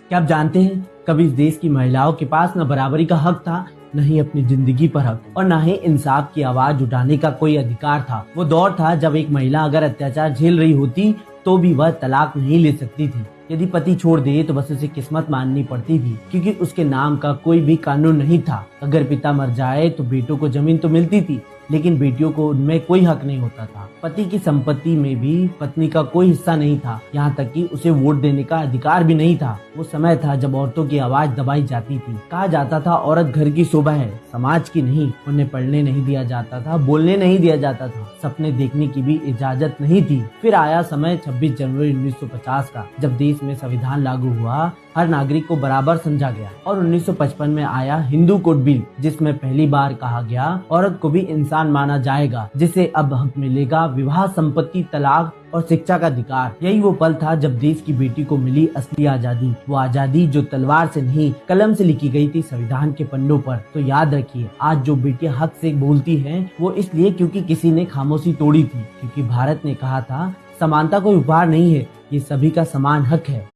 क्या आप जानते हैं, कभी इस देश की महिलाओं के पास न बराबरी का हक था, न ही अपनी जिंदगी पर हक और न ही इंसाफ की आवाज उठाने का कोई अधिकार था। वो दौर था जब एक महिला अगर अत्याचार झेल रही होती तो भी वह तलाक नहीं ले सकती थी। यदि पति छोड़ दे तो बस उसे किस्मत माननी पड़ती थी, क्योंकि उसके नाम का कोई भी कानून नहीं था। अगर पिता मर जाए तो बेटों को जमीन तो मिलती थी, लेकिन बेटियों को उनमें कोई हक नहीं होता था। पति की संपत्ति में भी पत्नी का कोई हिस्सा नहीं था, यहाँ तक कि उसे वोट देने का अधिकार भी नहीं था। वो समय था जब औरतों की आवाज दबाई जाती थी। कहा जाता था औरत घर की शोभा है, समाज की नहीं। उन्हें पढ़ने नहीं दिया जाता था, बोलने नहीं दिया जाता था, सपने देखने की भी इजाजत नहीं थी। फिर आया समय 26 जनवरी 1950 का, जब देश में संविधान लागू हुआ, हर नागरिक को बराबर समझा गया। और 1955 में आया हिंदू कोड बिल, जिसमें पहली बार कहा गया औरत को भी इंसान माना जाएगा, जिसे अब हक मिलेगा विवाह, संपत्ति, तलाक और शिक्षा का अधिकार। यही वो पल था जब देश की बेटी को मिली असली आजादी, वो आजादी जो तलवार से नहीं कलम से लिखी गई थी संविधान के पन्नों पर। तो याद रखिए, आज जो बेटियां हक से बोलती हैं वो इसलिए क्योंकि किसी ने खामोशी तोड़ी थी, क्योंकि भारत ने कहा था समानता कोई उपहार नहीं है, ये सभी का समान हक है।